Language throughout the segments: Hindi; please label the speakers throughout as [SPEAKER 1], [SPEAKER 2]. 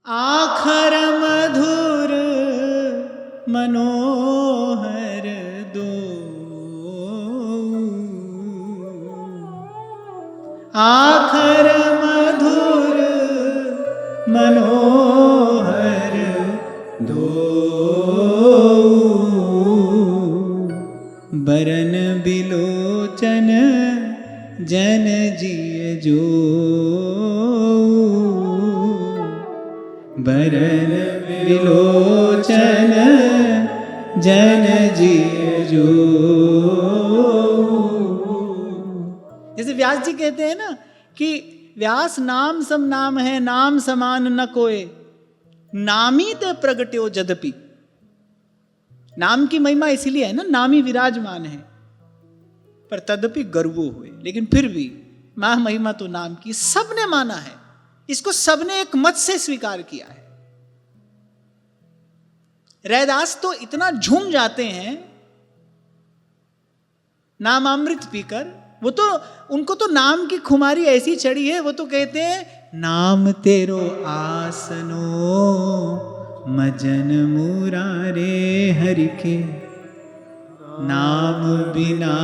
[SPEAKER 1] आखर मधुर मनोहर दो, आखर मधुर मनोहर दो, बरन बिलोचन जन जिय जो, बरन बिलोचन जन जिय जो। जैसे व्यास जी कहते हैं ना कि व्यास नाम सम नाम है, नाम समान न कोय, नामी ते प्रगट्यो जदपि। नाम की महिमा इसीलिए है ना, नामी विराजमान है, पर तदपि गर्वो हुए, लेकिन फिर भी मां महिमा तो नाम की सबने माना है, इसको सबने एक मत से स्वीकार किया है। रैदास तो इतना झूम जाते हैं नामामृत पीकर, वो तो उनको तो नाम की खुमारी ऐसी चढ़ी है, वो तो कहते हैं नाम तेरो आसनो मजन मुरारे हरि के, नाम बिना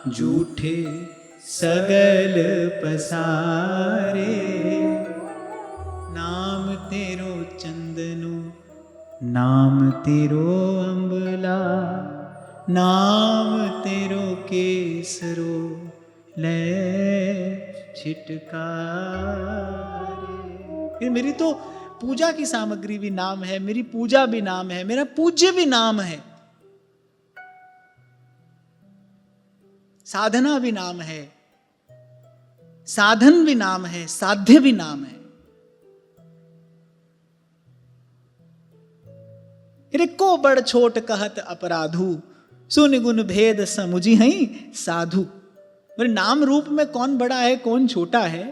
[SPEAKER 1] झूठे सगल पसारे, नाम तेरो चंदनो नाम तेरो अंबला, नाम तेरो केसरो ले छिटकारे। फिर मेरी तो पूजा की सामग्री भी नाम है, मेरी पूजा भी नाम है, मेरा पूज्य भी नाम है, साधना भी नाम है, साधन भी नाम है, साध्य भी नाम है। को बड़ छोट कहत अपराधु, सुन गुण भेद समुझी हई साधु। मेरे नाम रूप में कौन बड़ा है कौन छोटा है,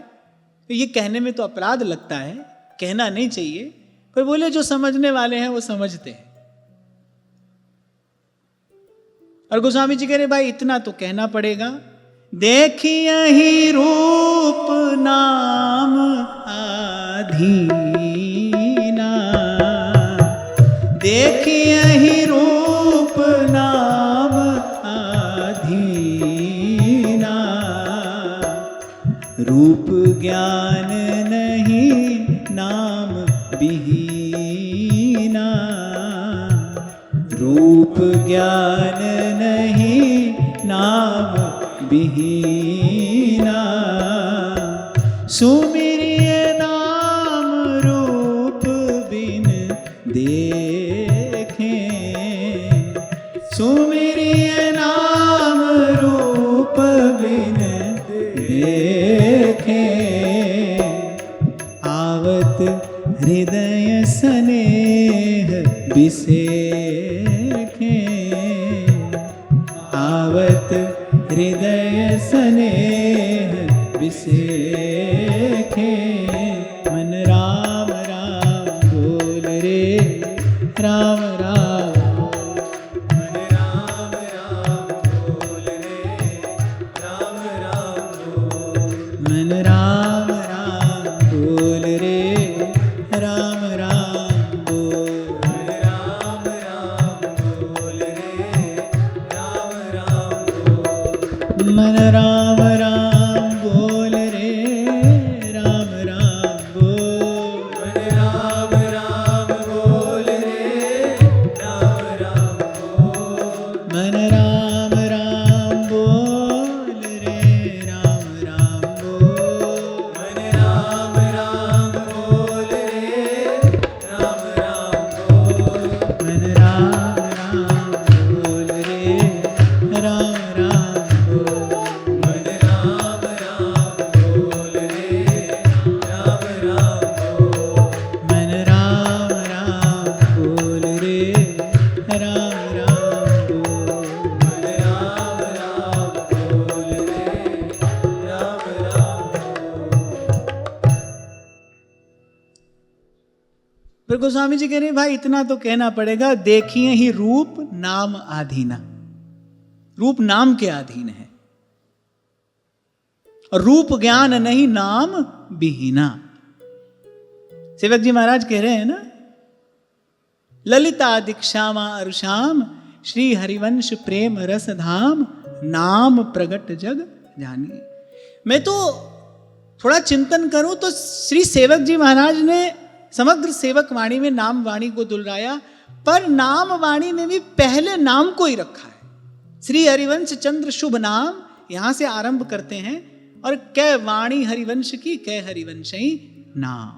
[SPEAKER 1] तो ये कहने में तो अपराध लगता है, कहना नहीं चाहिए, पर बोले जो समझने वाले हैं वो समझते हैं। और गोस्वामी जी कह रहे भाई इतना तो कहना पड़ेगा, देखिए ही रूप नाम आधीना, देखिए ही रूप नाम आधीना, रूप ज्ञान नहीं नाम बिहीना, रूप ज्ञान नहीं नाम बिहीना, सुमिरिय नाम रूप बिन देखें, सुमिरिय नाम रूप बिन देखें, आवत हृदय स्नेह बिसेखें, आवत हृदय स्नेह बिसेखें, मन राम राम बोल रे राम राम, मन राम राम बोल रे राम राम बोल, मन राम राम बोल रे राम राम बोल, मन राम राम बोल रे राम राम बोल, मन राम राम बोल रे राम राम बोल, मन राम राम बोल रे राम राम बोल, मन राम राम बोल रे राम राम बोल, मन राम राम बोल रे राम राम बोल, मन राम राम बोल रे राम राम बोल, मन राम राम बोल रे राम राम बोल, मन राम राम बोल रे राम राम बोल, मन राम राम बोल रे राम राम बोल। फिर गोस्वामी जी कह रहे भाई इतना तो कहना पड़ेगा, देखिए ही रूप नाम आधीना, रूप नाम के अधीन है, और रूप ज्ञान नहीं नाम बिहीना। सेवक जी महाराज कह रहे हैं ना, ललिता दीक्षामा अरुषाम श्री हरिवंश प्रेम रस धाम नाम प्रगट जग जानी। मैं तो थोड़ा चिंतन करूं तो श्री सेवक जी महाराज ने समग्र सेवक वाणी में नाम वाणी को दुलराया, पर नाम वाणी में भी पहले नाम को ही रखा है। श्री हरिवंश चंद्र शुभ नाम, यहां से आरंभ करते हैं, और कै वाणी हरिवंश की कै हरिवंश ही नाम।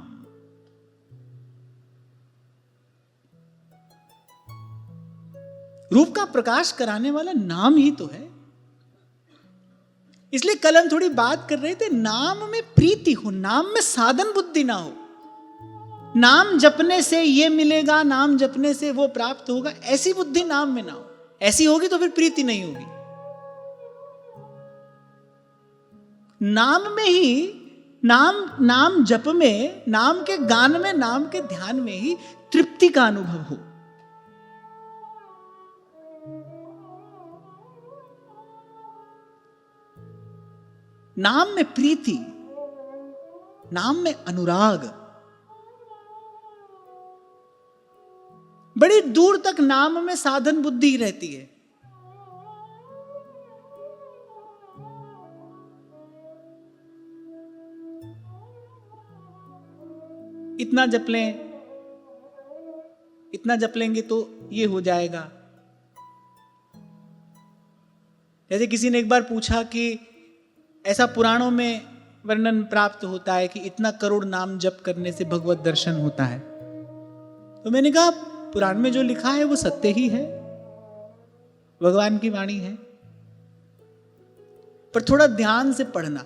[SPEAKER 1] रूप का प्रकाश कराने वाला नाम ही तो है। इसलिए कल हम थोड़ी बात कर रहे थे, नाम में प्रीति हो, नाम में साधन बुद्धि ना हो। नाम जपने से ये मिलेगा, नाम जपने से वो प्राप्त होगा, ऐसी बुद्धि नाम में ना हो। ऐसी होगी तो फिर प्रीति नहीं होगी। नाम में ही, नाम जप में, नाम के गान में, नाम के ध्यान में ही तृप्ति का अनुभव हो। नाम में प्रीति, नाम में अनुराग, बड़ी दूर तक नाम में साधन बुद्धि रहती है। इतना जप लें, इतना जप लेंगे तो ये हो जाएगा। जैसे किसी ने एक बार पूछा कि ऐसा पुराणों में वर्णन प्राप्त होता है कि इतना करोड़ नाम जप करने से भगवत दर्शन होता है। तो मैंने कहा पुराण में जो लिखा है वो सत्य ही है, भगवान की वाणी है, पर थोड़ा ध्यान से पढ़ना।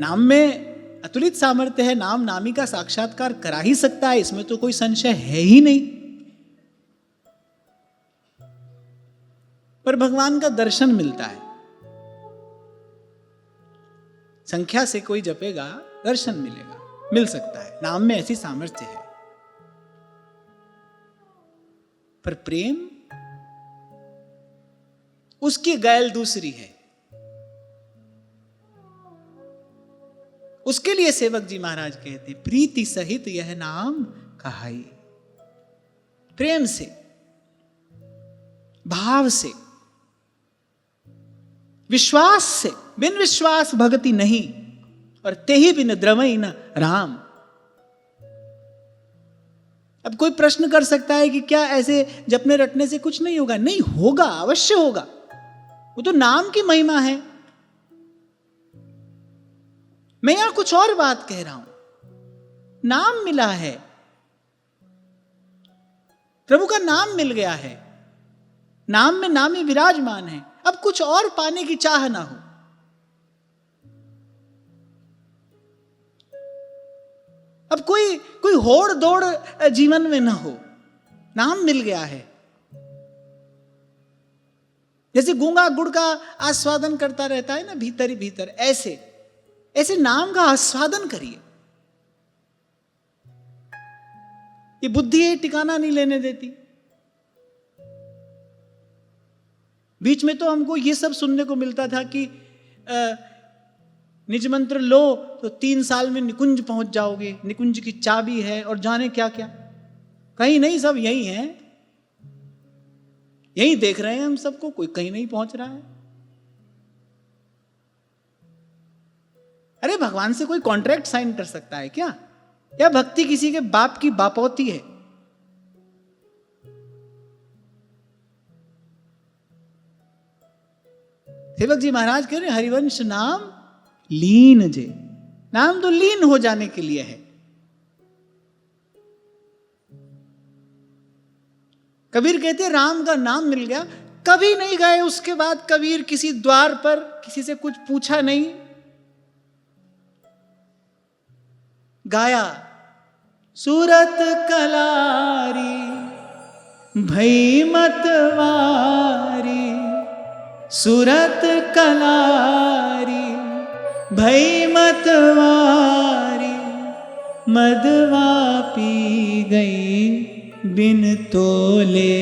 [SPEAKER 1] नाम में अतुलित सामर्थ्य है, नाम नामी का साक्षात्कार करा ही सकता है, इसमें तो कोई संशय है ही नहीं। पर भगवान का दर्शन मिलता है। संख्या से कोई जपेगा, दर्शन मिलेगा, मिल सकता है, नाम में ऐसी सामर्थ्य है। पर प्रेम, उसकी गैल दूसरी है। उसके लिए सेवक जी महाराज कहते हैं, प्रीति सहित यह नाम कहाई। प्रेम से, भाव से, विश्वास से, बिन विश्वास भगति नहीं, और ते ही बिन द्रवई न राम। अब कोई प्रश्न कर सकता है कि क्या ऐसे जपने रटने से कुछ नहीं होगा? नहीं होगा, अवश्य होगा। वो तो नाम की महिमा है। मैं यहां कुछ और बात कह रहा हूं। नाम मिला है, प्रभु का नाम मिल गया है, नाम में नामी विराजमान है। अब कुछ और पाने की चाह ना हो। अब कोई होड़ दौड़ जीवन में ना हो, नाम मिल गया है। जैसे गूंगा गुड़ का आस्वादन करता रहता है ना भीतर ही भीतर, ऐसे नाम का आस्वादन करिए। ये बुद्धि ठिकाना नहीं लेने देती। बीच में तो हमको ये सब सुनने को मिलता था कि निज मंत्र लो तो 3 साल में निकुंज पहुंच जाओगे, निकुंज की चाबी है, और जाने क्या क्या। कहीं नहीं, सब यही है, यही देख रहे हैं हम सबको, कोई कहीं नहीं पहुंच रहा है। अरे भगवान से कोई कॉन्ट्रैक्ट साइन कर सकता है क्या? या भक्ति किसी के बाप की बापौती है? सेवक जी महाराज कह रहे हरिवंश नाम लीन जे। नाम तो लीन हो जाने के लिए है। कबीर कहते राम का नाम मिल गया, कभी नहीं गए उसके बाद कबीर किसी द्वार पर, किसी से कुछ पूछा नहीं, गाया सूरत कलारी भई मतवारी, सूरत कलारी भई मतवारी, मदवा पी गई बिन तोले,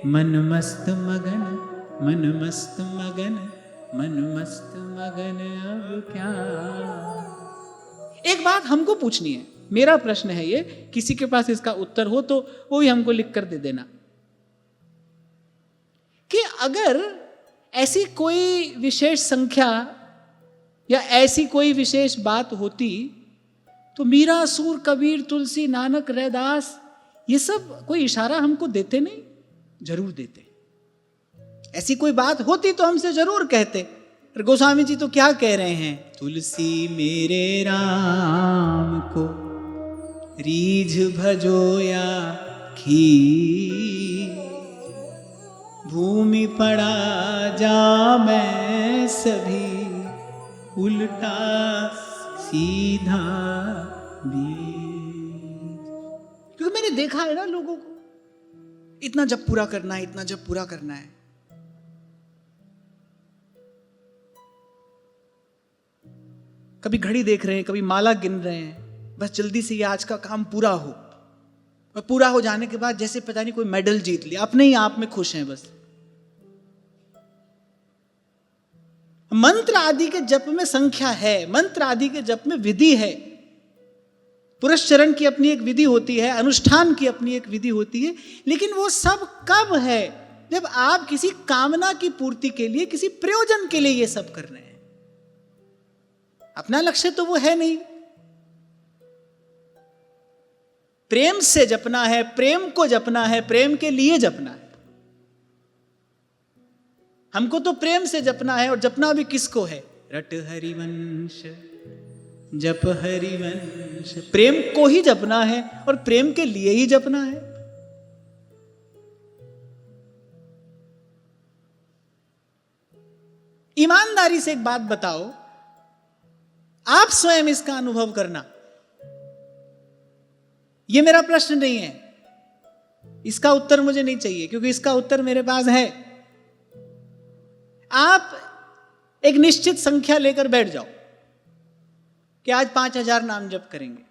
[SPEAKER 1] मन मस्त मगन, मन मस्त मगन, मन मस्त मगन अब क्या। एक बात हमको पूछनी है, मेरा प्रश्न है ये, किसी के पास इसका उत्तर हो तो वो ही हमको लिख कर दे देना, कि अगर ऐसी कोई विशेष संख्या या ऐसी कोई विशेष बात होती तो मीरा, सूर, कबीर, तुलसी, नानक, रैदास ये सब कोई इशारा हमको देते नहीं? जरूर देते। ऐसी कोई बात होती तो हमसे जरूर कहते। और गोस्वामी जी तो क्या कह रहे हैं, तुलसी मेरे राम को रीझ भजो या खी, भूमि पड़ा जा मैं सभी उल्टा सीधा बीज। क्योंकि मैंने देखा है ना लोगों को, इतना जब पूरा करना है, इतना जब पूरा करना है। कभी घड़ी देख रहे हैं, कभी माला गिन रहे हैं, बस जल्दी से ये आज का काम पूरा हो। और पूरा हो जाने के बाद जैसे पता नहीं कोई मेडल जीत लिया, अपने ही आप में खुश हैं बस। मंत्र आदि के जप में संख्या है, मंत्र आदि के जप में विधि है। पुरस्चरण की अपनी एक विधि होती है, अनुष्ठान की अपनी एक विधि होती है, लेकिन वो सब कब है? जब आप किसी कामना की पूर्ति के लिए, किसी प्रयोजन के लिए ये सब कर रहे हैं। अपना लक्ष्य तो वो है नहीं। प्रेम से जपना है, प्रेम को जपना है, प्रेम के लिए जपना है। हमको तो प्रेम से जपना है, और जपना भी किसको है? रट हरिवंश जप हरिवंश, प्रेम को ही जपना है और प्रेम के लिए ही जपना है। ईमानदारी से एक बात बताओ, आप स्वयं इसका अनुभव करना। यह मेरा प्रश्न नहीं है, इसका उत्तर मुझे नहीं चाहिए, क्योंकि इसका उत्तर मेरे पास है। आप एक निश्चित संख्या लेकर बैठ जाओ कि आज 5000 नाम जप करेंगे।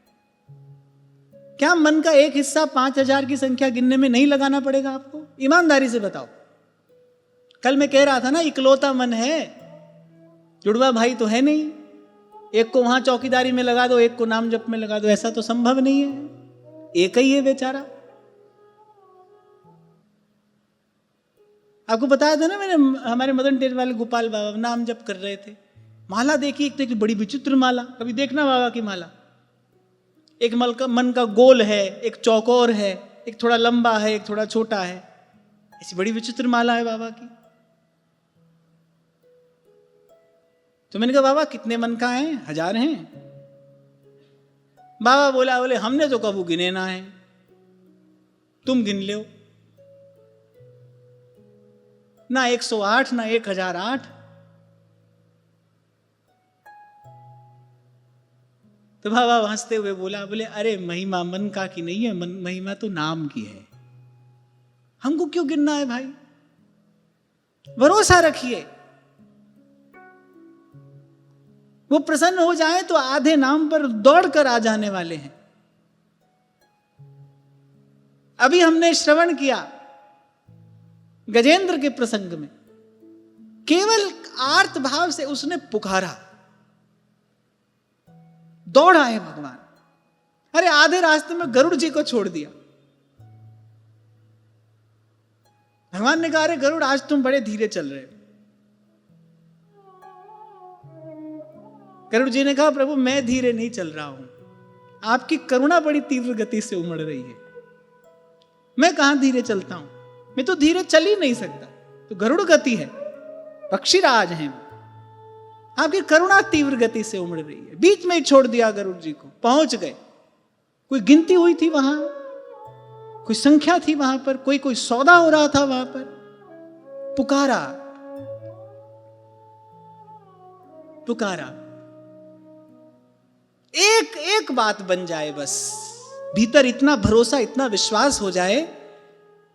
[SPEAKER 1] क्या मन का एक हिस्सा 5000 की संख्या गिनने में नहीं लगाना पड़ेगा आपको? ईमानदारी से बताओ। कल मैं कह रहा था ना, इकलौता मन है, जुड़वा भाई तो है नहीं। एक को वहां चौकीदारी में लगा दो, एक को नाम जप में लगा दो, ऐसा तो संभव नहीं है। एक ही है बेचारा। आपको बताया था ना मैंने, हमारे मदन टेल वाले गोपाल बाबा नाम जप कर रहे थे। माला देखी, एक तो बड़ी विचित्र माला, कभी देखना बाबा की माला। एक मन का गोल है, एक चौकोर है, एक थोड़ा लंबा है, एक थोड़ा छोटा है। ऐसी बड़ी विचित्र माला है बाबा की। तो मैंने कहा बाबा कितने मन का है? 1000 हैं। बाबा बोले हमने तो कबू गिने ना है, तुम गिन लो। ना 108 ना 1008। तो बाबा हंसते हुए बोले अरे महिमा मन का की नहीं है, महिमा तो नाम की है। हमको क्यों गिनना है भाई? भरोसा रखिए, वो प्रसन्न हो जाए तो आधे नाम पर दौड़कर आ जाने वाले हैं। अभी हमने श्रवण किया गजेंद्र के प्रसंग में, केवल आर्त भाव से उसने पुकारा, दौड़ा है भगवान। अरे आधे रास्ते में गरुड़ जी को छोड़ दिया। भगवान ने कहा अरे गरुड़ आज तुम बड़े धीरे चल रहे हो। गरुड़ जी ने कहा प्रभु मैं धीरे नहीं चल रहा हूं, आपकी करुणा बड़ी तीव्र गति से उमड़ रही है। मैं कहां धीरे चलता हूं, मैं तो धीरे चल ही नहीं सकता। तो गरुड़ गति है, पक्षीराज हैं, आपकी करुणा तीव्र गति से उमड़ रही है। बीच में ही छोड़ दिया गरुड़ जी को, पहुंच गए। कोई गिनती हुई थी वहां, कोई संख्या थी वहां पर, कोई सौदा हो रहा था वहां पर। पुकारा एक बात बन जाए बस, भीतर इतना भरोसा, इतना विश्वास हो जाए,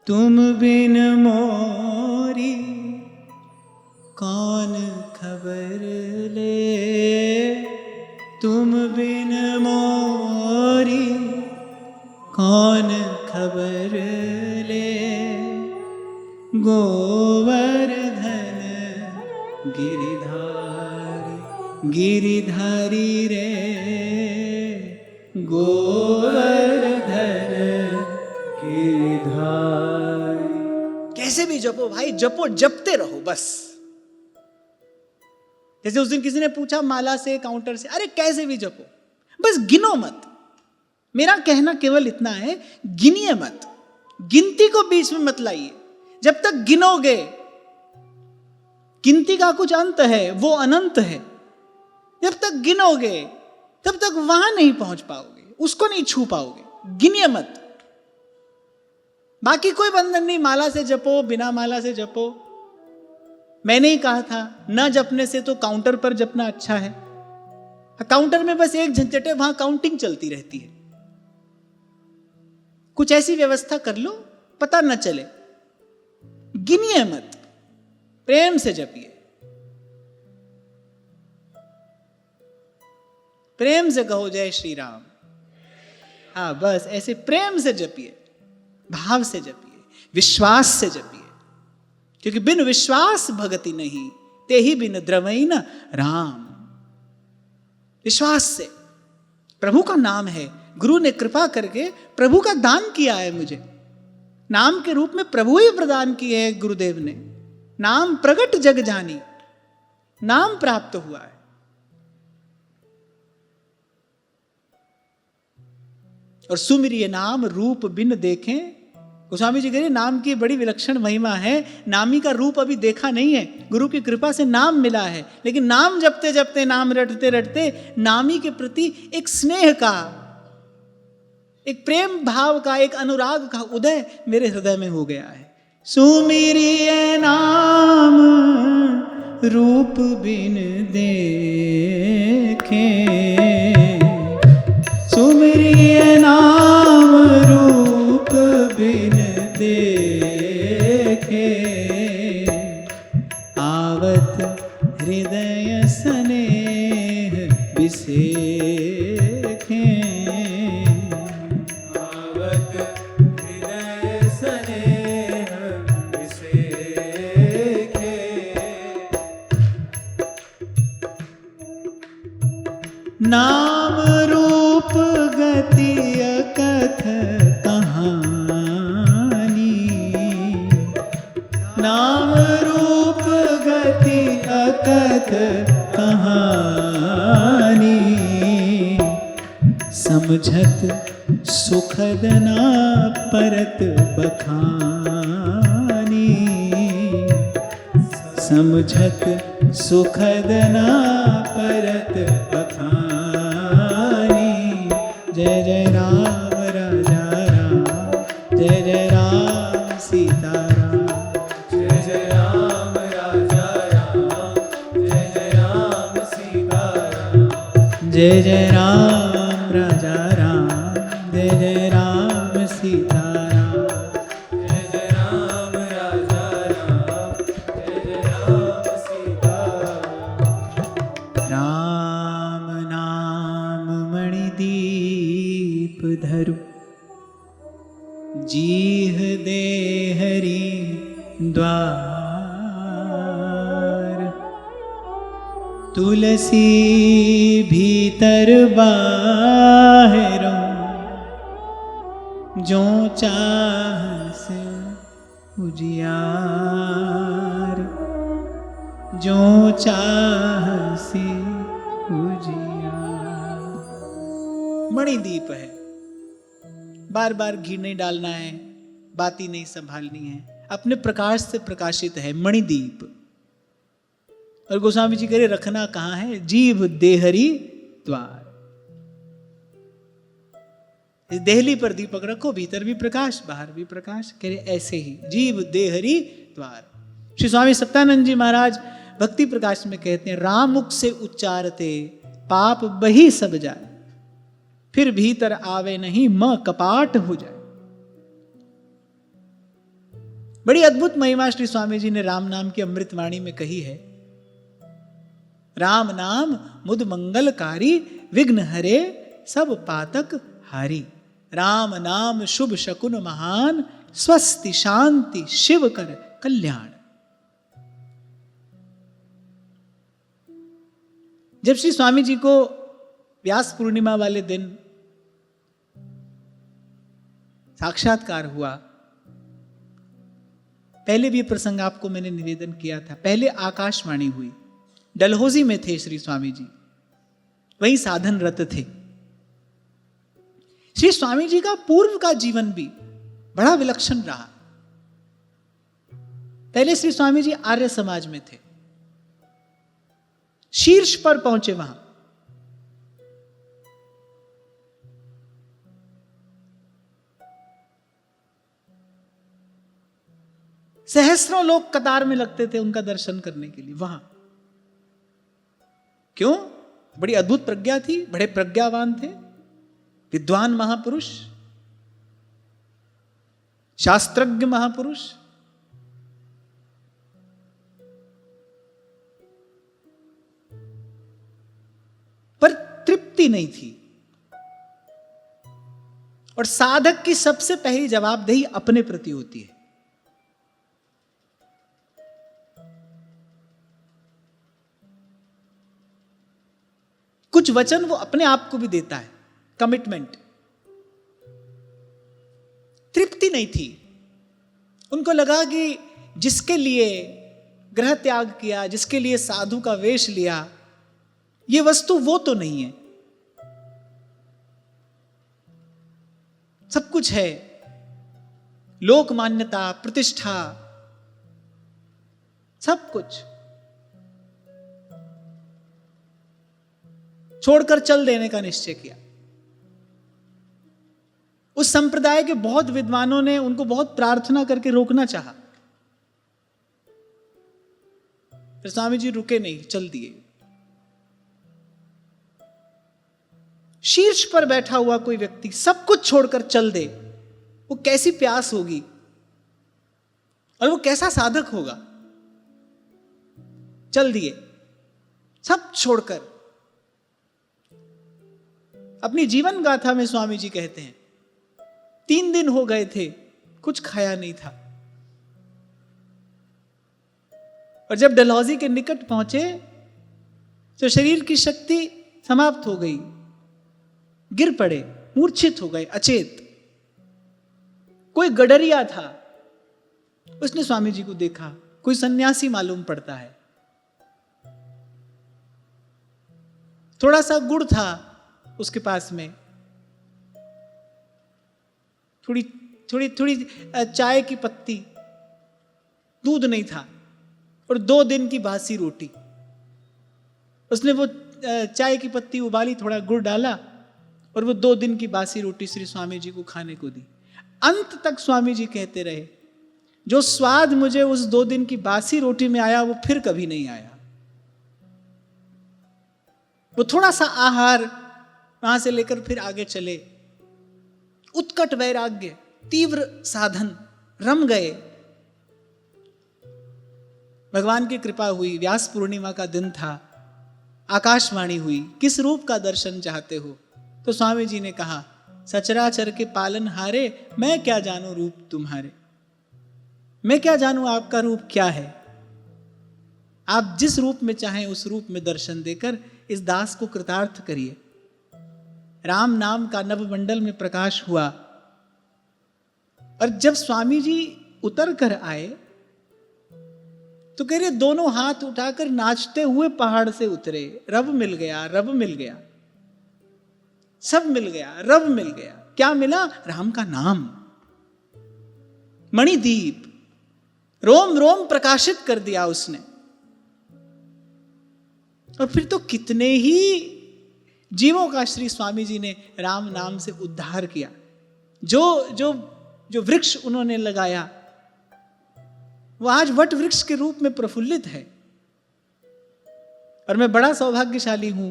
[SPEAKER 1] तुम बिन मोरी कौन खबर ले, तुम बिन मोरी कौन खबर ले, गोवर्धन गिरिधारी गिरिधारी रे गोवर्धन गिरधारी। कैसे भी जपो भाई, जपो, जपते रहो बस। जैसे उस दिन किसी ने पूछा माला से, काउंटर से, अरे कैसे भी जपो, बस गिनो मत। मेरा कहना केवल इतना है, गिनिए मत, गिनती को बीच में मत लाइए। जब तक गिनोगे, गिनती का कुछ अंत है, वो अनंत है। जब तक गिनोगे तब तक वहां नहीं पहुंच पाओगे, उसको नहीं छू पाओगे। गिनिए मत। बाकी कोई बंधन नहीं, माला से जपो, बिना माला से जपो। मैंने ही कहा था, न जपने से तो काउंटर पर जपना अच्छा है। काउंटर में बस एक झंझट है, वहां काउंटिंग चलती रहती है। कुछ ऐसी व्यवस्था कर लो, पता न चले। गिनिए मत, प्रेम से जपिए। प्रेम से कहो जय श्री राम। हाँ बस ऐसे प्रेम से जपिए, भाव से जपिए, विश्वास से जपिए। क्योंकि बिन विश्वास भगति नहीं, ते ही बिन द्रवई न राम। विश्वास से, प्रभु का नाम है, गुरु ने कृपा करके प्रभु का दान किया है मुझे। नाम के रूप में प्रभु ही प्रदान किए है गुरुदेव ने। नाम प्रगट जग जानी, नाम प्राप्त हुआ है। और सुमिरिय नाम रूप बिन देखें। गोस्वामी जी कह रहे नाम की बड़ी विलक्षण महिमा है। नामी का रूप अभी देखा नहीं है, गुरु की कृपा से नाम मिला है। लेकिन नाम जपते जपते, नाम रटते रटते नामी के प्रति एक स्नेह का, एक प्रेम भाव का, एक अनुराग का उदय मेरे हृदय में हो गया है। सुमिरिय नाम रूप बिन देखे, सुमिरिय नाम रूप बिन देखे, आवत हृदय स्नेह बिसेखे, आवत हृदय स्नेह बिसेखे। नाम रूप गति अकथ कहानी, नाम रूप गति अकथ कहानी, समझत सुखद ना परत बखानी, समझत सुखद ना परत बखानी। जय जय राम राजा राम, जय जय राम सीता राम, जय जय राम राजा राम, जय जय राम सीता राम, जय जय राम राजा राम, जय जय राम सीता राम, जय जय राम राजा राम, जय जय राम सीता राम। राम नाम मणिदीप धरु, जीह दे हरि द्वार, तुलसी भीतर बाहरों, जो चाह से उजियार, जो चाह से उजियार। मणिदीप है, बार बार घी नहीं डालना है, बाती नहीं संभालनी है, अपने प्रकाश से प्रकाशित है मणिदीप। और गोस्वामी जी कह रहे रखना कहाँ है? जीव देहरी द्वार। इस देहली पर दीपक रखो, भीतर भी प्रकाश बाहर भी प्रकाश। कह रहे ऐसे ही जीव देहरी द्वार। श्री स्वामी सत्यानंद जी महाराज भक्ति प्रकाश में कहते हैं, राम मुख से उच्चारते पाप बही सब जाए, फिर भीतर आवे नहीं म कपाट हो जाए। बड़ी अद्भुत महिमा श्री स्वामी जी ने राम नाम की अमृतवाणी में कही है। राम नाम मुद मंगलकारी, विघ्न हरे सब पातक हारी। राम नाम शुभ शकुन महान, स्वस्ति शांति शिव कर कल्याण। जब श्री स्वामी जी को व्यास पूर्णिमा वाले दिन साक्षात्कार हुआ। पहले भी प्रसंग आपको मैंने निवेदन किया था। पहले आकाशवाणी हुई, डलहौजी में थे श्री स्वामी जी, वही साधनरत थे। श्री स्वामी जी का पूर्व का जीवन भी बड़ा विलक्षण रहा। पहले श्री स्वामी जी आर्य समाज में थे, शीर्ष पर पहुंचे वहां। सहस्रों लोग कतार में लगते थे उनका दर्शन करने के लिए वहां। क्यों? बड़ी अद्भुत प्रज्ञा थी, बड़े प्रज्ञावान थे, विद्वान महापुरुष, शास्त्रज्ञ महापुरुष। पर तृप्ति नहीं थी। और साधक की सबसे पहली जवाबदेही अपने प्रति होती है। कुछ वचन वो अपने आप को भी देता है, कमिटमेंट। तृप्ति नहीं थी। उनको लगा कि जिसके लिए ग्रह त्याग किया, जिसके लिए साधु का वेश लिया, ये वस्तु वो तो नहीं है। सब कुछ है, लोक मान्यता, प्रतिष्ठा, सब कुछ छोड़कर चल देने का निश्चय किया। उस संप्रदाय के बहुत विद्वानों ने उनको बहुत प्रार्थना करके रोकना चाहा, फिर स्वामी जी रुके नहीं, चल दिए। शीर्ष पर बैठा हुआ कोई व्यक्ति सब कुछ छोड़कर चल दे, वो कैसी प्यास होगी और वो कैसा साधक होगा। चल दिए सब छोड़कर। अपनी जीवन गाथा में स्वामी जी कहते हैं 3 दिन हो गए थे, कुछ खाया नहीं था। और जब डलहौजी के निकट पहुंचे तो शरीर की शक्ति समाप्त हो गई, गिर पड़े, मूर्छित हो गए, अचेत। कोई गडरिया था, उसने स्वामी जी को देखा, कोई सन्यासी मालूम पड़ता है। थोड़ा सा गुड़ था उसके पास में, थोड़ी थोड़ी थोड़ी चाय की पत्ती, दूध नहीं था, और 2 दिन की बासी रोटी। उसने वो चाय की पत्ती उबाली, थोड़ा गुड़ डाला और वो 2 दिन की बासी रोटी श्री स्वामी जी को खाने को दी। अंत तक स्वामी जी कहते रहे, जो स्वाद मुझे उस 2 दिन की बासी रोटी में आया वो फिर कभी नहीं आया। वो थोड़ा सा आहार वहां से लेकर फिर आगे चले। उत्कट वैराग्य, तीव्र साधन, रम गए। भगवान की कृपा हुई, व्यास पूर्णिमा का दिन था, आकाशवाणी हुई, किस रूप का दर्शन चाहते हो? तो स्वामी जी ने कहा, सचराचर के पालन हारे, मैं क्या जानूं रूप तुम्हारे। मैं क्या जानूं आपका रूप क्या है। आप जिस रूप में चाहें उस रूप में दर्शन देकर इस दास को कृतार्थ करिए। राम नाम का नवमंडल में प्रकाश हुआ। और जब स्वामी जी उतर कर आए तो कह रहे दोनों हाथ उठाकर नाचते हुए पहाड़ से उतरे। रब मिल गया, रब मिल गया, सब मिल गया, रब मिल गया। क्या मिला? राम का नाम, मणिदीप, रोम रोम प्रकाशित कर दिया उसने। और फिर तो कितने ही जीवों का श्री स्वामी जी ने राम नाम से उद्धार किया। जो जो जो वृक्ष उन्होंने लगाया वो आज वट वृक्ष के रूप में प्रफुल्लित है। और मैं बड़ा सौभाग्यशाली हूं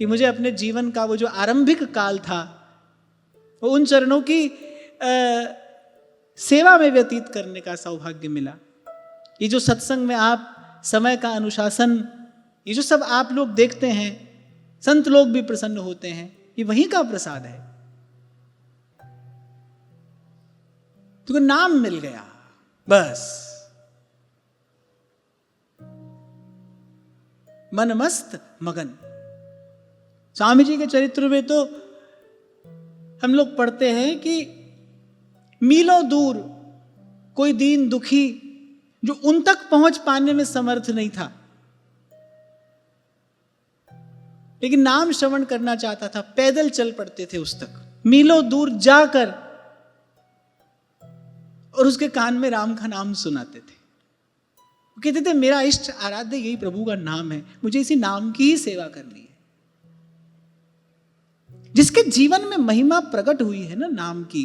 [SPEAKER 1] कि मुझे अपने जीवन का वो जो आरंभिक काल था वो उन चरणों की सेवा में व्यतीत करने का सौभाग्य मिला। ये जो सत्संग में आप समय का अनुशासन, ये जो सब आप लोग देखते हैं, संत लोग भी प्रसन्न होते हैं, ये वहीं का प्रसाद है। तो नाम मिल गया, बस मन मस्त मगन। स्वामी जी के चरित्र में तो हम लोग पढ़ते हैं कि मीलों दूर कोई दीन दुखी जो उन तक पहुंच पाने में समर्थ नहीं था, लेकिन नाम श्रवण करना चाहता था, पैदल चल पड़ते थे उस तक, मीलों दूर जाकर, और उसके कान में राम का नाम सुनाते थे। कहते थे मेरा इष्ट आराध्य यही प्रभु का नाम है, मुझे इसी नाम की ही सेवा करनी है। जिसके जीवन में महिमा प्रकट हुई है ना नाम की,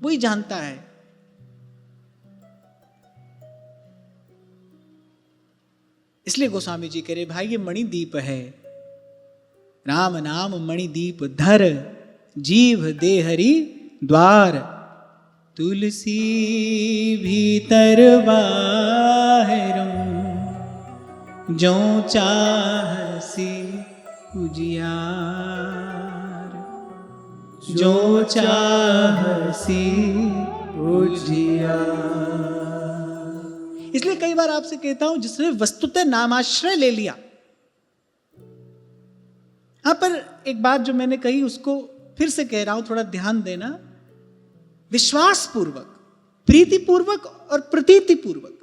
[SPEAKER 1] वही जानता है। इसलिए गोस्वामी जी कह रहे भाई ये मणिदीप है, राम नाम मणिदीप धर, जीव दे हरि द्वार, तुलसी भीतर बाहरों, जो चाहसी उजियार, जो चाहसी उजियार। इसलिए कई बार आपसे कहता हूं जिसने वस्तुतः नामाश्रय ले लिया। यहां पर एक बात जो मैंने कही उसको फिर से कह रहा हूं, थोड़ा ध्यान देना। विश्वास पूर्वक, प्रीति पूर्वक और प्रतीति पूर्वक,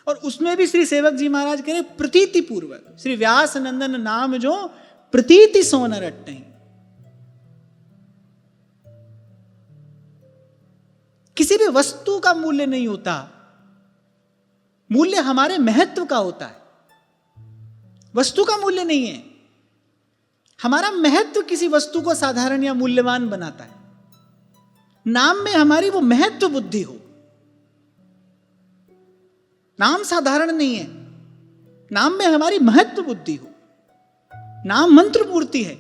[SPEAKER 1] और उसमें भी श्री सेवक जी महाराज कह रहे प्रतीति पूर्वक। श्री व्यास नंदन नाम जो प्रतीति सो न रटहि। किसी भी वस्तु का मूल्य नहीं होता, मूल्य हमारे महत्व का होता है, वस्तु का मूल्य नहीं है। हमारा महत्व किसी वस्तु को साधारण या मूल्यवान बनाता है। नाम में हमारी वो महत्व बुद्धि हो। नाम साधारण नहीं है, नाम में हमारी महत्व बुद्धि हो। नाम मंत्र मूर्ति है।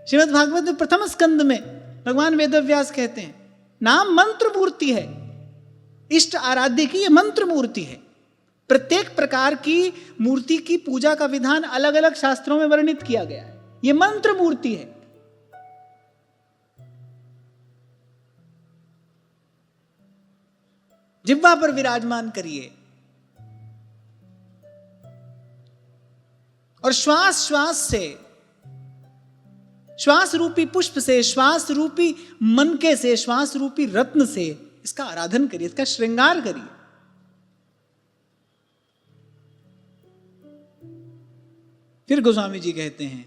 [SPEAKER 1] श्रीमद् भागवत में प्रथम स्कंद में भगवान वेदव्यास कहते हैं नाम मंत्र मूर्ति है। इष्ट आराध्य की ये मंत्र मूर्ति है। प्रत्येक प्रकार की मूर्ति की पूजा का विधान अलग अलग शास्त्रों में वर्णित किया गया है। ये मंत्र मूर्ति है। जिह्वा पर विराजमान करिए और श्वास श्वास से, श्वास रूपी पुष्प से, श्वास रूपी मनके से, श्वास रूपी रत्न से इसका आराधन करिए, इसका श्रृंगार करिए। फिर गोस्वामी जी कहते हैं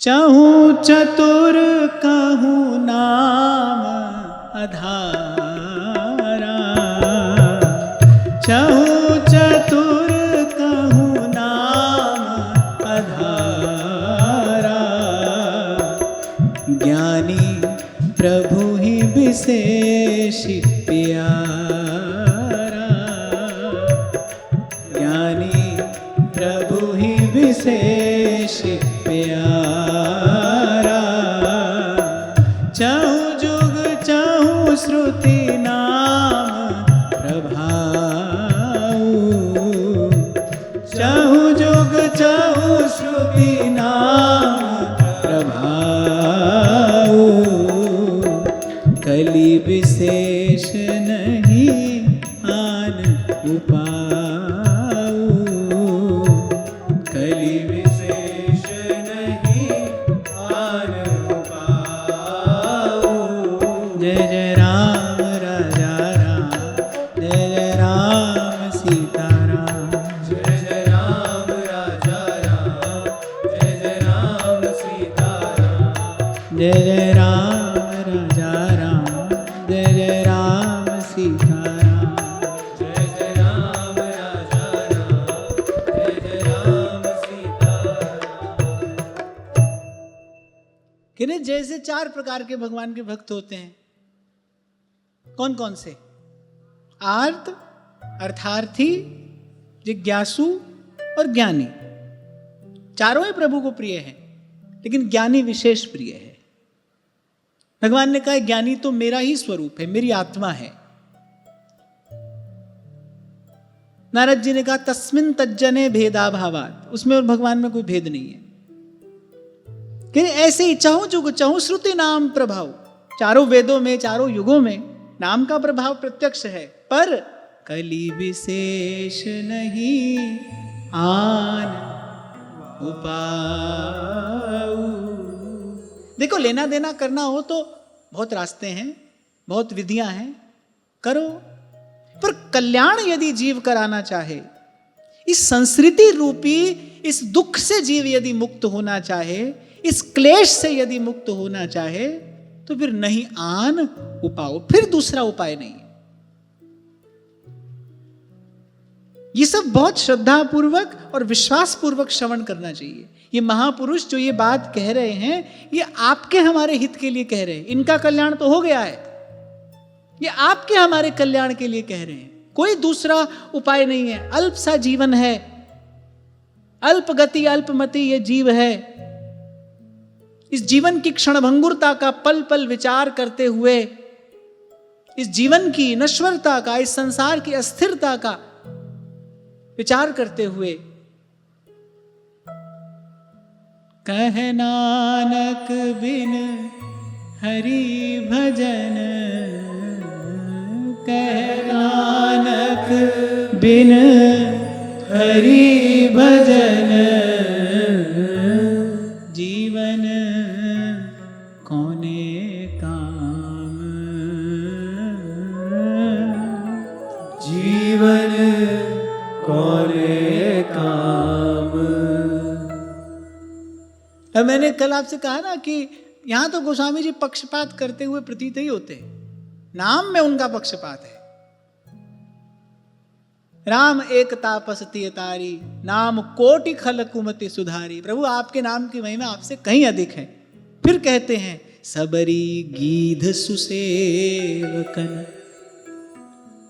[SPEAKER 1] चाहूं चतुर कहूं नाम आधारा, चाहूं चतुर कहूं नाम आधारा, ज्ञानी प्रभु ही विशेष प्यारा, ज्ञानी प्रभु ही विशेष प्यारा, चाहूं जुग चाहूं श्रुति नाम प्रभाऊ, चाहूं जुग चाहूं श्रुति नाम प्रभाऊ, कलि विशेष नहीं आन उपाऊ, कलि विशेष नहीं आन उपाऊ। जय जय राम राजा राम, जय जय राम सीताराम, जय जय राम राजा राम, जय जय राम सीताराम, जय जय राम राजा राम, जय जय राम सीताराम, जय जय राम राजा राम, जय जय राम सीताराम। कहने जैसे 4 प्रकार के भगवान के भक्त होते हैं। कौन कौन से? आर्त, अर्थार्थी, जिज्ञासु और ज्ञानी। चारों ही प्रभु को प्रिय हैं, लेकिन ज्ञानी विशेष प्रिय है। भगवान ने कहा ज्ञानी तो मेरा ही स्वरूप है, मेरी आत्मा है। नारद जी ने कहा तस्मिन् तज्जने भेदाभावात्, उसमें और भगवान में कोई भेद नहीं है। कि ऐसे ही चाहूं जुग चाहूं श्रुति नाम प्रभाव, चारों वेदों में, चारों युगों में नाम का प्रभाव प्रत्यक्ष है, पर कलि विशेष नहीं आन उपाऊ। देखो लेना देना करना हो तो बहुत रास्ते हैं, बहुत विधियां हैं, करो। पर कल्याण यदि जीव कराना चाहे, इस संस्कृति रूपी इस दुख से जीव यदि मुक्त होना चाहे, इस क्लेश से यदि मुक्त होना चाहे, तो फिर नहीं आन उपाय, फिर दूसरा उपाय नहीं है। ये सब बहुत श्रद्धा पूर्वक और विश्वास पूर्वक श्रवण करना चाहिए। ये महापुरुष जो ये बात कह रहे हैं, ये आपके हमारे हित के लिए कह रहे हैं। इनका कल्याण तो हो गया है, ये आपके हमारे कल्याण के लिए कह रहे हैं। कोई दूसरा उपाय नहीं है। अल्प सा जीवन है, अल्प गति अल्पमति ये जीव है। इस जीवन की क्षणभंगुरता का पल पल विचार करते हुए, इस जीवन की नश्वरता का, इस संसार की अस्थिरता का विचार करते हुए, कह नानक बिन हरि भजन, कह नानक बिन हरि भजन, जीवन कोने काम,
[SPEAKER 2] जीवन कोने काम।
[SPEAKER 1] अब मैंने कल आपसे कहा ना कि यहां तो गोस्वामी जी पक्षपात करते हुए प्रतीत ही होते हैं। नाम में उनका पक्षपात है। राम एक तापस तिय तारी, नाम कोटि खल कुमति सुधारी। प्रभु आपके नाम की महिमा आपसे कहीं अधिक है। फिर कहते हैं सबरी गीध सुसेवकन,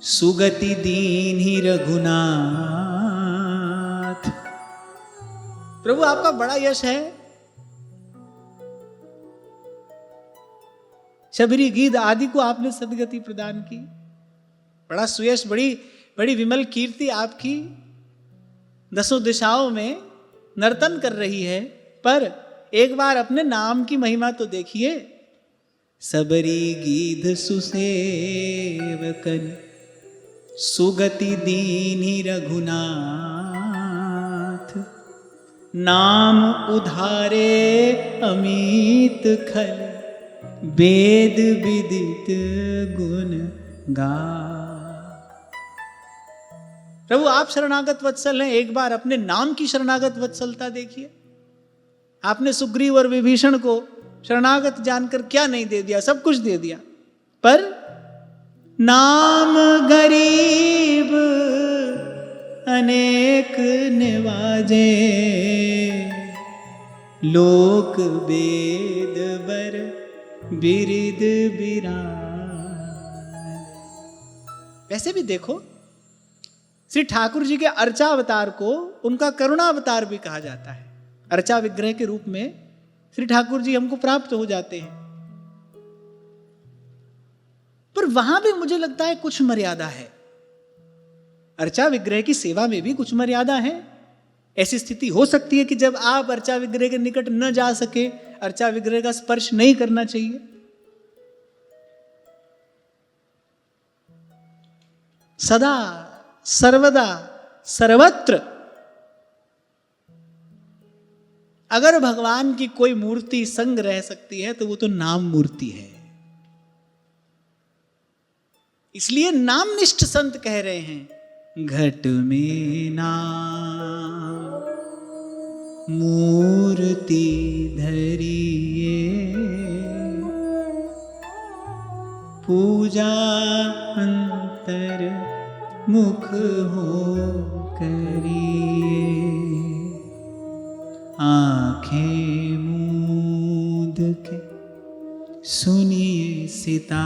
[SPEAKER 1] सुगति दीन्हि रघुनाथ। प्रभु आपका बड़ा यश है। शबरी गीध आदि को आपने सदगति प्रदान की। बड़ा सुयश, बड़ी विमल कीर्ति आपकी दसों दिशाओं में नर्तन कर रही है। पर एक बार अपने नाम की महिमा तो देखिए। सबरी गीध सुसेवकन, सुगति दीन्हि रघुनाथ। नाम उधारे अमित खल, वेद विदित गुण गा। प्रभु आप शरणागत वत्सल हैं। एक बार अपने नाम की शरणागत वत्सलता देखिए। आपने सुग्रीव और विभीषण को शरणागत जानकर क्या नहीं दे दिया, सब कुछ दे दिया। पर नाम गरीब अनेक निवाजे, लोक वेद बर बिरिद बिरान। वैसे भी देखो, श्री ठाकुर जी के अर्चा अवतार को उनका करुणावतार भी कहा जाता है। अर्चा विग्रह के रूप में श्री ठाकुर जी हमको प्राप्त हो जाते हैं। पर वहां भी मुझे लगता है कुछ मर्यादा है। अर्चा विग्रह की सेवा में भी कुछ मर्यादा है। ऐसी स्थिति हो सकती है कि जब आप अर्चा विग्रह के निकट न जा सके, अर्चा विग्रह का स्पर्श नहीं करना चाहिए। सदा सर्वदा सर्वत्र अगर भगवान की कोई मूर्ति संग रह सकती है तो वो तो नाम मूर्ति है। इसलिए नामनिष्ठ संत कह रहे हैं, घट में नाम मूर्ति धरिए, पूजा अंतर मुख हो करिए। आंखें मूंद के सुनिए सितार,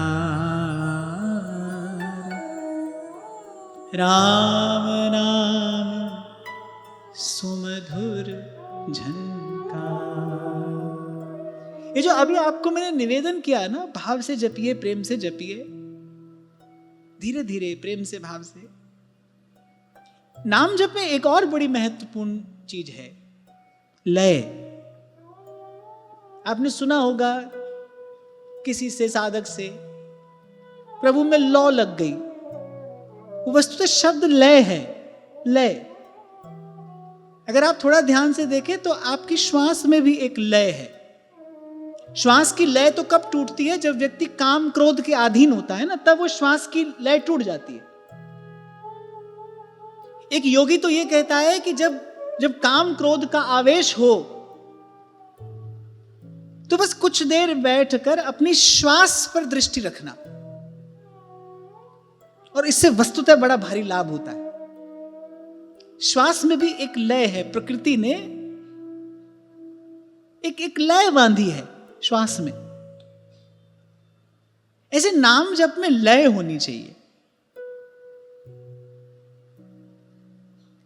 [SPEAKER 1] राम नाम सुमधुर झनकार। ये जो अभी आपको मैंने निवेदन किया ना, भाव से जपिए, प्रेम से जपिए, धीरे धीरे प्रेम से, भाव से। नाम जप में एक और बड़ी महत्वपूर्ण चीज है, लय। आपने सुना होगा किसी से, साधक से, प्रभु में लौ लग गई। वो वस्तुतः शब्द लय है, लय। अगर आप थोड़ा ध्यान से देखें तो आपकी श्वास में भी एक लय है। श्वास की लय तो कब टूटती है? जब व्यक्ति काम क्रोध के अधीन होता है ना, तब वो श्वास की लय टूट जाती है। एक योगी तो ये कहता है कि जब काम क्रोध का आवेश हो तो बस कुछ देर बैठकर अपनी श्वास पर दृष्टि रखना, और इससे वस्तुतः बड़ा भारी लाभ होता है। श्वास में भी एक लय है, प्रकृति ने एक लय बांधी है श्वास में। ऐसे नाम जप में लय होनी चाहिए।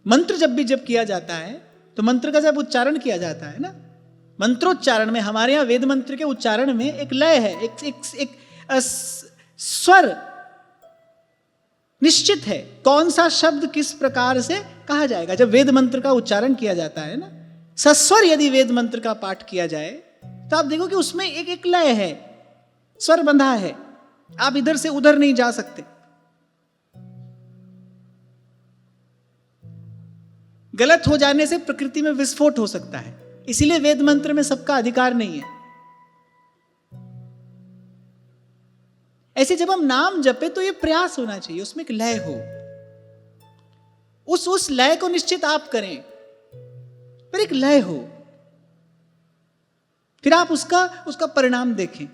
[SPEAKER 1] मंत्र जब भी जप किया जाता है तो मंत्र का जब उच्चारण किया जाता है ना, मंत्रोच्चारण में, हमारे यहां वेद मंत्र के उच्चारण में एक लय है, एक स्वर निश्चित है, कौन सा शब्द किस प्रकार से कहा जाएगा। जब वेद मंत्र का उच्चारण किया जाता है ना, सस्वर यदि वेद मंत्र का पाठ किया जाए तो आप देखो कि उसमें एक लय है, स्वर बंधा है, आप इधर से उधर नहीं जा सकते। गलत हो जाने से प्रकृति में विस्फोट हो सकता है, इसीलिए वेद मंत्र में सबका अधिकार नहीं है। ऐसे जब हम नाम जपे तो ये प्रयास होना चाहिए, उसमें एक लय हो, उस लय को निश्चित आप करें, पर एक लय हो, फिर आप उसका परिणाम देखें।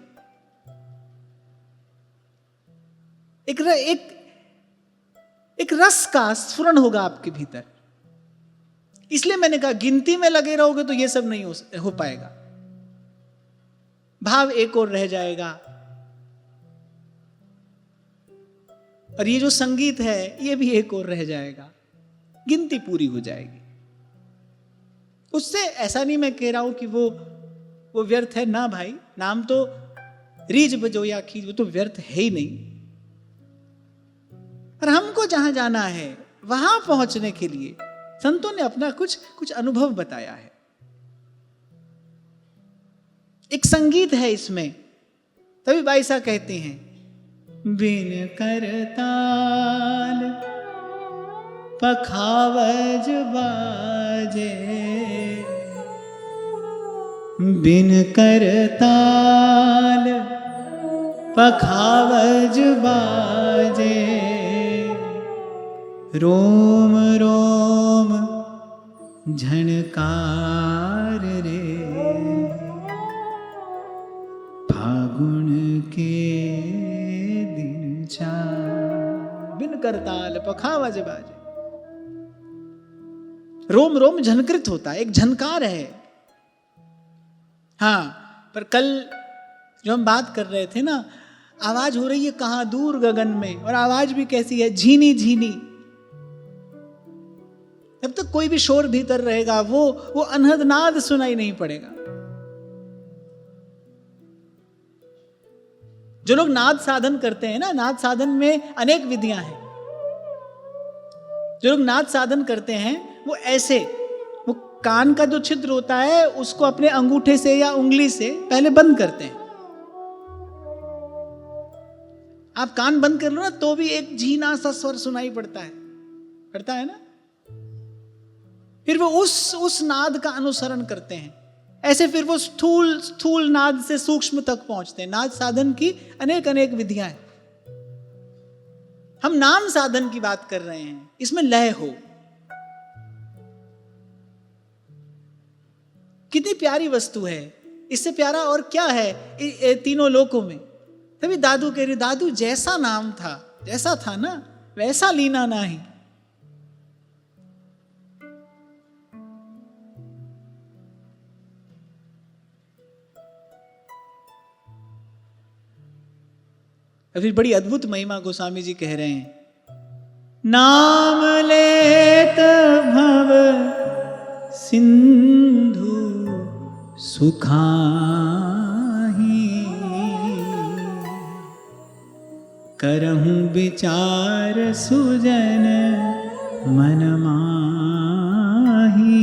[SPEAKER 1] एक रस का स्फुरण होगा आपके भीतर। इसलिए मैंने कहा गिनती में लगे रहोगे तो ये सब नहीं हो पाएगा, भाव एक और रह जाएगा, और ये जो संगीत है ये भी एक और रह जाएगा, गिनती पूरी हो जाएगी। उससे ऐसा नहीं मैं कह रहा हूं कि वो व्यर्थ है ना भाई, नाम तो रीज बजो या खींच, वो तो व्यर्थ है ही नहीं। पर हमको जहां जाना है वहां पहुंचने के लिए संतों ने अपना कुछ अनुभव बताया है। एक संगीत है इसमें, तभी भाई साहब कहते हैं, बिन करताल पखावज बाजे, बिन करताल पखावज बाजे, रोम रोम झनकार रे, फागुन के दिन चार। बिन करताल पखावज बाजे, रोम रोम झनकृत होता है, एक झनकार है। हाँ, पर कल जो हम बात कर रहे थे ना, आवाज हो रही है कहां, दूर गगन में, और आवाज भी कैसी है, झीनी झीनी। जब तक कोई भी शोर भीतर रहेगा वो अनहद नाद सुनाई नहीं पड़ेगा। जो लोग नाद साधन करते हैं ना, नाद साधन में अनेक विधियां हैं। जो लोग नाद साधन करते हैं वो ऐसे, वो कान का जो छिद्र होता है उसको अपने अंगूठे से या उंगली से पहले बंद करते हैं। आप कान बंद कर लो ना तो भी एक झीना सा स्वर सुनाई पड़ता है ना। फिर वो उस नाद का अनुसरण करते हैं, ऐसे फिर वो स्थूल नाद से सूक्ष्म तक पहुंचते हैं। नाद साधन की अनेक विधियां हैं। हम नाम साधन की बात कर रहे हैं, इसमें लय हो। कितनी प्यारी वस्तु है, इससे प्यारा और क्या है तीनों लोकों में। तभी दादू कह रहे, दादू जैसा नाम था, जैसा था ना वैसा लीना नहीं। अभी बड़ी अद्भुत महिमा गोस्वामी जी कह रहे हैं, नाम लेत भव सिंधु सुखाही, करहूं विचार सुजन मन माही।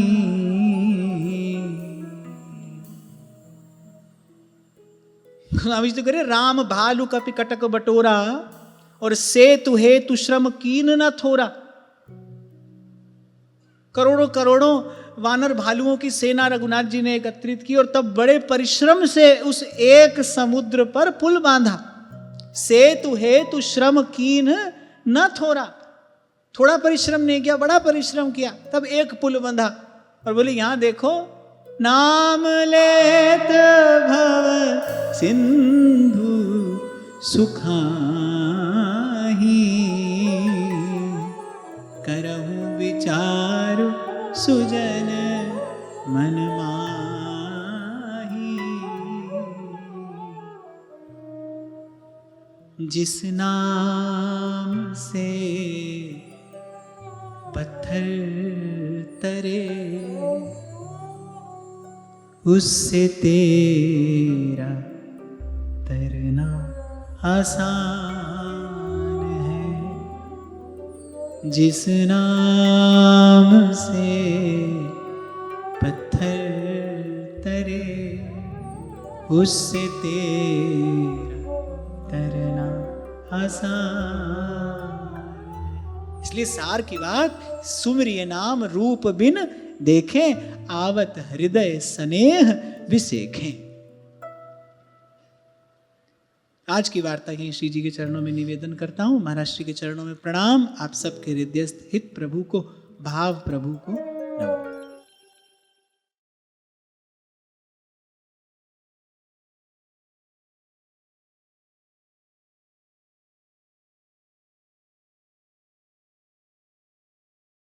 [SPEAKER 1] गोस्वामी जी तो कह रहे, राम भालू कपि कटक बटोरा, और सेतु हेतु श्रम कीन न थोरा। करोड़ों वानर भालुओं की सेना रघुनाथ जी ने एकत्रित की और तब बड़े परिश्रम से उस एक समुद्र पर पुल बांधा। सेतु हेतु श्रम कीन न थोड़ा परिश्रम नहीं किया, बड़ा परिश्रम किया, तब एक पुल बंधा। और बोले यहां देखो, नाम लेत भव सिंधु सुखाही, करहु विचार सुजन मन माही। जिस नाम से पत्थर तरे, उससे तेरा तरना आसान है। जिस नाम से पत्थर तरे, उससे तेरा तरना आसान। इसलिए सार की बात, सुमरिय नाम रूप बिन देखें, आवत हृदय स्नेह विसेखें। आज की वार्ता यहीं श्री जी के चरणों में निवेदन करता हूं। महाराज श्री के चरणों में प्रणाम। आप सबके हृदयस्थ हित प्रभु को, भाव प्रभु को नमन।